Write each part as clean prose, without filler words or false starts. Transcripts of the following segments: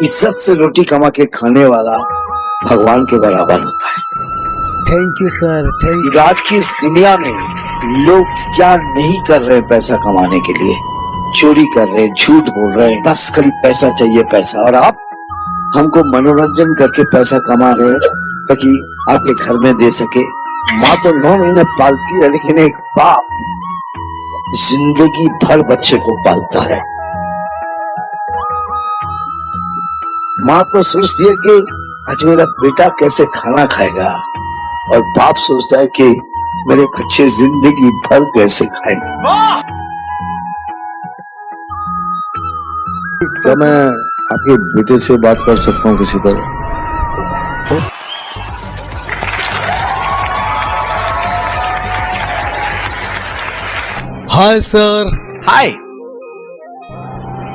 इज्जत से रोटी कमा के खाने वाला भगवान के बराबर होता है। Thank you sir, thank you. आज की इस दुनिया में लोग क्या नहीं कर रहे पैसा कमाने के लिए, चोरी कर रहे, झूठ बोल रहे, बस खाली पैसा चाहिए पैसा। और आप हमको मनोरंजन करके पैसा कमा रहे हैं ताकि आपके घर में दे सके। माँ तो 9 महीने पालती है, लेकिन एक बाप जिंदगी भर बच्चे को पालता है। माँ तो सोचती है कि आज मेरा बेटा कैसे खाना खाएगा, और बाप सोचता है कि मेरे बच्चे जिंदगी भर कैसे खाएंगे। क्या मैं आपके बेटे से बात कर सकता हूँ किसी तरह? Hi sir. हाय।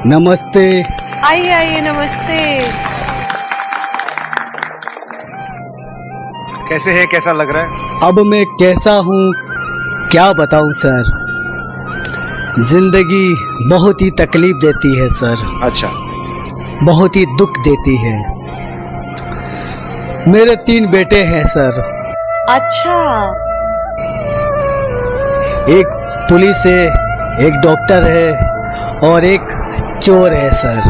नमस्ते। आइए आइए, नमस्ते। कैसे है, कैसा लग रहा है? अब मैं कैसा हूँ क्या बताऊँ सर। जिंदगी बहुत ही तकलीफ देती है सर, अच्छा। बहुत ही दुख देती है। मेरे 3 बेटे हैं सर। अच्छा। एक पुलिस है, एक डॉक्टर है और एक चोर है सर।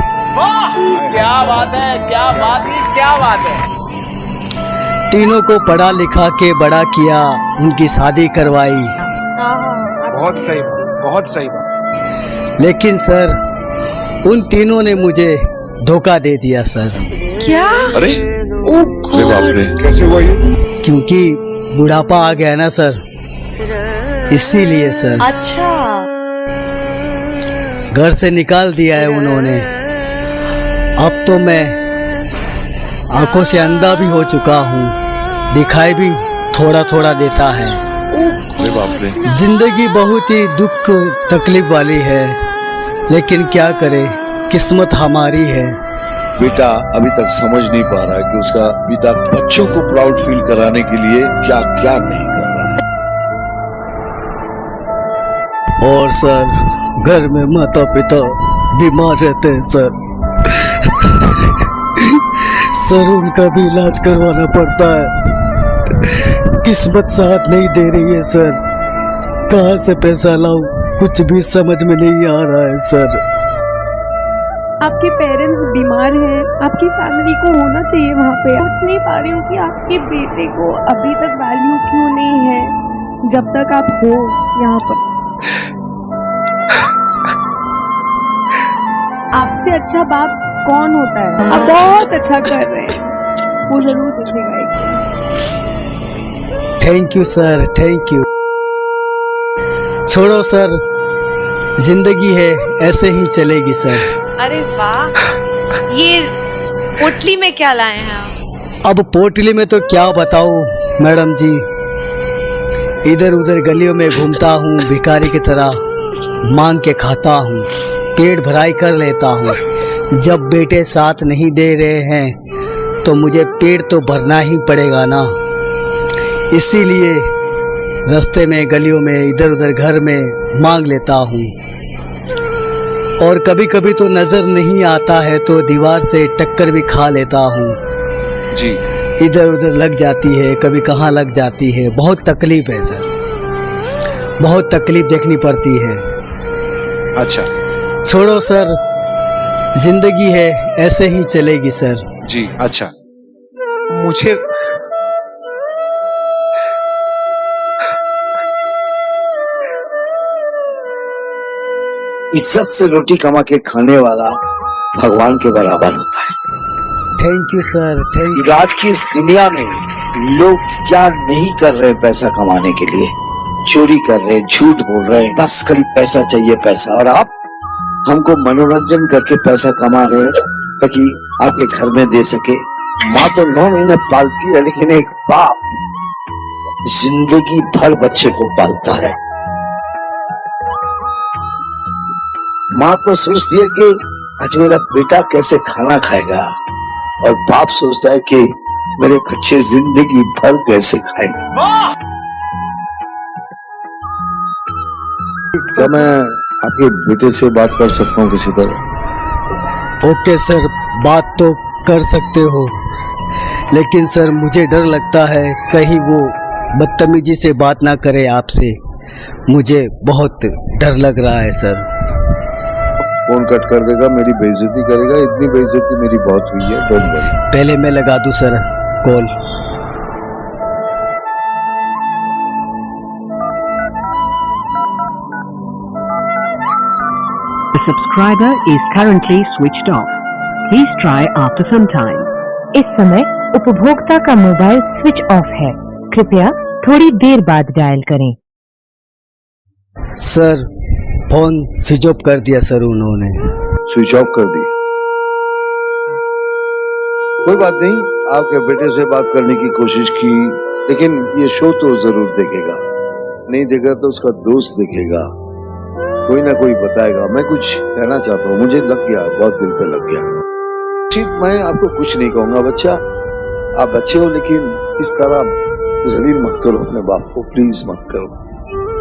क्या बात है, क्या बात है, क्या बात है। तीनों को पढ़ा लिखा के बड़ा किया, उनकी शादी करवाई। बहुत सही बात, बहुत सही बात। लेकिन सर उन तीनों ने मुझे धोखा दे दिया सर। क्या? अरे बाप रे, कैसे हुआ ये? क्योंकि बुढ़ापा आ गया ना सर, इसीलिए सर। अच्छा। घर से निकाल दिया है उन्होंने। अब तो मैं आंखों से अंधा भी हो चुका हूँ, दिखाई भी थोड़ा थोड़ा देता है। अरे बाप रे। जिंदगी बहुत ही दुख तकलीफ वाली है, लेकिन क्या करे, किस्मत हमारी है। बेटा अभी तक समझ नहीं पा रहा है कि उसका पिता बच्चों को प्राउड फील कराने के लिए क्या क्या नहीं कर रहा है। और सर घर में माता पिता बीमार रहते हैं सर। सर उनका भी इलाज करवाना पड़ता है। किस्मत साथ नहीं दे रही है सर। कहाँ से पैसा लाऊं, कुछ भी समझ में नहीं आ रहा है सर। आपके पेरेंट्स बीमार हैं, आपकी फैमिली को होना चाहिए वहाँ पे। सोच नहीं पा रही हूँ कि आपके बेटे को अभी तक वैल्यू क्यों नहीं है, जब तक आप हो यहाँ पर। आपसे अच्छा बाप कौन होता है? आप बहुत अच्छा कर रहे हैं, वो जरूर दिखेगा एक दिन। Thank you sir, thank you. छोड़ो सर, जिंदगी है ऐसे ही चलेगी सर। अरे वाह, ये पोटली में क्या लाए हैं आप? अब पोटली में तो क्या बताऊं मैडम जी, इधर उधर गलियों में घूमता हूँ, भिखारी की तरह मांग के खाता हूँ, पेट भराई कर लेता हूँ। जब बेटे साथ नहीं दे रहे हैं तो मुझे पेट तो भरना ही पड़ेगा ना। इसीलिए रास्ते में, गलियों में, इधर उधर घर में मांग लेता हूँ। और कभी कभी तो नजर नहीं आता है तो दीवार से टक्कर भी खा लेता हूँ जी। इधर उधर लग जाती है, कभी कहाँ लग जाती है। बहुत तकलीफ है सर, बहुत तकलीफ देखनी पड़ती है। अच्छा। छोड़ो सर, जिंदगी है ऐसे ही चलेगी सर। जी। अच्छा। मुझे इज्जत से रोटी कमा के खाने वाला भगवान के बराबर होता है। Thank you sir, thank you. आज की इस दुनिया में लोग क्या नहीं कर रहे पैसा कमाने के लिए, चोरी कर रहे, झूठ बोल रहे, बस खाली पैसा चाहिए पैसा। और आप हमको मनोरंजन करके पैसा कमा रहे हैं ताकि आपके घर में दे सके। माँ तो 9 महीने पालती है, लेकिन एक बाप जिंदगी भर बच्चे को पालता है। माँ तो सोचती है कि आज मेरा बेटा कैसे खाना खाएगा, और बाप सोचता है कि मेरे बच्चे जिंदगी भर कैसे खाएंगे। क्या मैं आपके बेटे से बात कर सकता हूँ किसी तरह? ओके सर, बात तो कर सकते हो, लेकिन सर मुझे डर लगता है कहीं वो बदतमीजी से बात ना करे आपसे। मुझे बहुत डर लग रहा है सर। फोन कट कर देगा, मेरी बेइज्जती करेगा। इतनी बेइज्जती मेरी बहुत हुई है, डोंट वरी। पहले मैं लगा दूं sir call. The subscriber is currently switched off. Please try after some time. इस समय उपभोक्ता का मोबाइल स्विच ऑफ है, कृपया थोड़ी देर बाद डायल करें। सर फोन स्विच ऑफ कर दिया सर उन्होंने। स्विच ऑफ कर दी। कोई बात नहीं, आपके बेटे से बात करने की कोशिश की, लेकिन ये शो तो जरूर देखेगा। नहीं देगा तो उसका दोस्त देखेगा, कोई ना कोई बताएगा। मैं कुछ कहना चाहता हूँ, मुझे लग गया, बहुत दिल पे लग गया। ठीक, मैं आपको कुछ नहीं कहूंगा बच्चा, आप अच्छे हो, लेकिन इस तरह जलील मत करो अपने बाप को, प्लीज मत करो।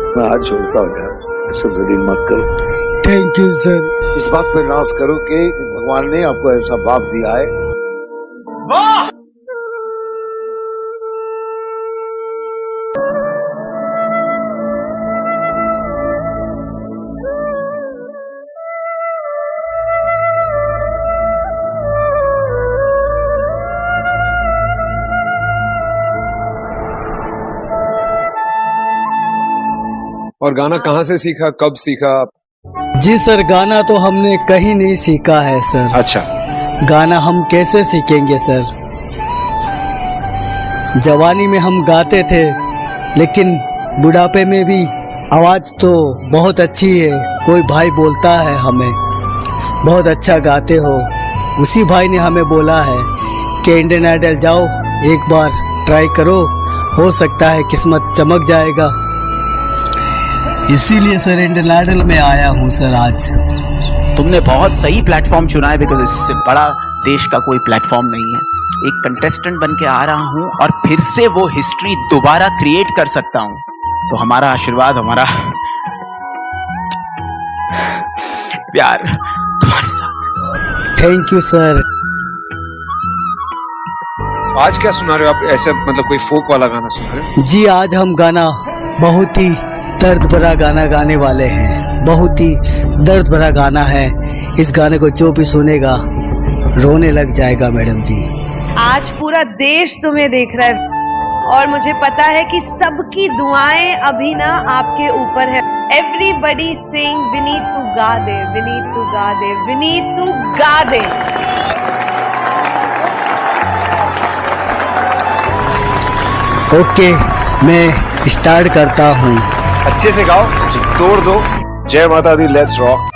मैं हाथ जोड़ता हूँ यार, ऐसा जलील मत करो। Thank you sir. इस बात पे नाज करो कि भगवान ने आपको ऐसा बाप दिया है। और गाना कहाँ से सीखा, कब सीखा? जी सर, गाना तो हमने कहीं नहीं सीखा है सर। अच्छा, गाना हम कैसे सीखेंगे सर? जवानी में हम गाते थे, लेकिन बुढ़ापे में भी आवाज़ तो बहुत अच्छी है। कोई भाई बोलता है हमें बहुत अच्छा गाते हो। उसी भाई ने हमें बोला है कि इंडियन आइडल जाओ, एक बार ट्राई करो, हो सकता है किस्मत चमक जाएगा। इसीलिए सर इंडियन आइडल में आया हूँ सर आज। तुमने बहुत सही प्लेटफॉर्म चुना है, बिकॉज इससे बड़ा देश का कोई प्लेटफॉर्म नहीं है। एक कंटेस्टेंट बन के आ रहा हूँ और फिर से वो हिस्ट्री दोबारा क्रिएट कर सकता हूँ, तो हमारा आशीर्वाद, हमारा प्यार तुम्हारे साथ। Thank you sir. आज क्या सुना रहे हो आप? ऐसे मतलब कोई फोक वाला गाना सुना रहे हो? जी, आज हम गाना बहुत ही दर्द भरा गाना गाने वाले हैं। बहुत ही दर्द भरा गाना है। इस गाने को जो भी सुनेगा रोने लग जाएगा मैडम जी। आज पूरा देश तुम्हें देख रहा है और मुझे पता है कि सबकी दुआएं अभी ना आपके ऊपर है। एवरीबडी सिंग विनीत तू गा दे, विनीत तू गा दे, विनीत तू गा दे। ओके, मैं स्टार्ट करता हूँ। अच्छे से गाओ, तोड़ दो। जय माता दी, लेट्स रॉक।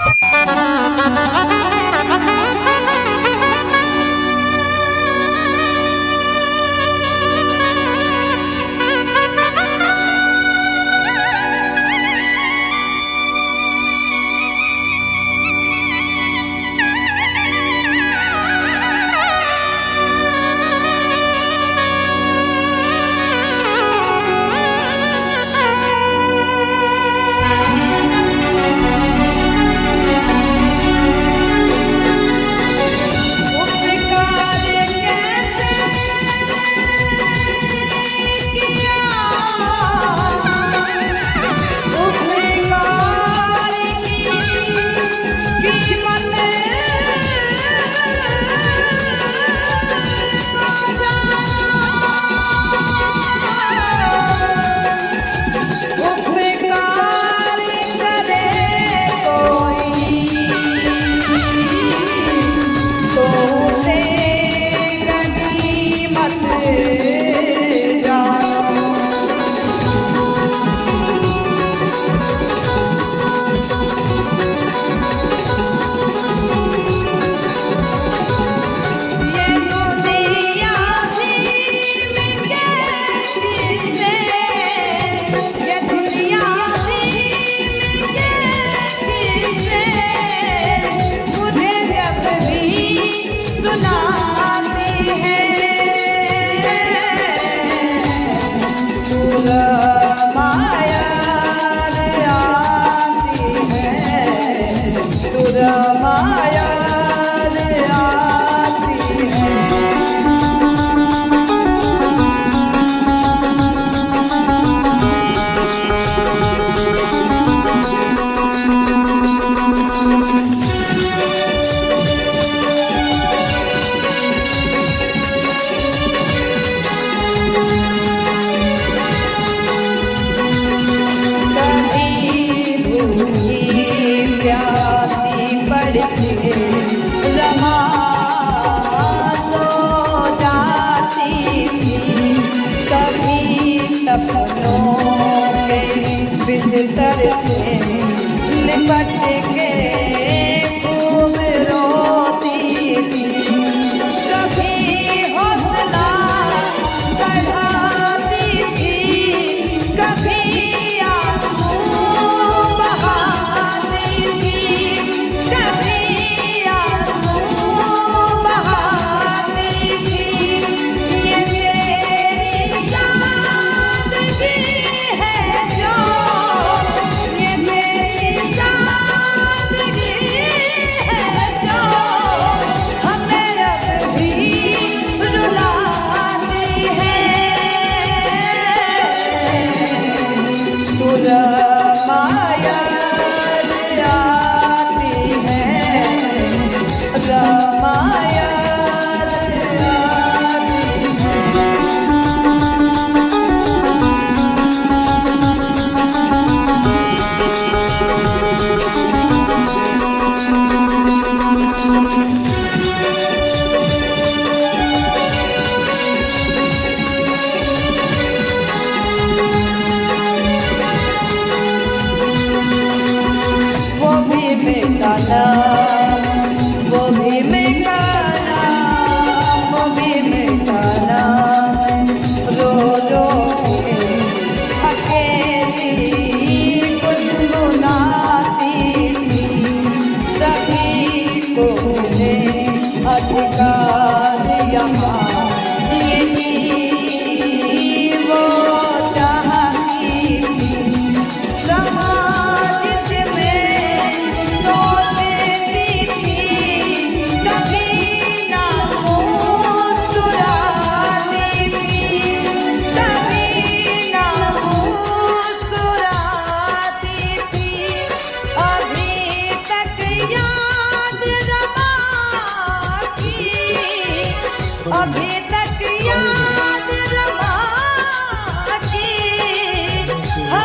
बिस्तर से लिपट के खूब रोती थी। कभी हौसला बढ़ाती थी, कभी आंसू बहाती थी, कभी आंसू बहाती थी। ये मेरी सादगी है जो, ये मेरी सादगी है जो हमें अब भी रुलाती है। तू रमाया आती है, रमाया वो भी बेगाना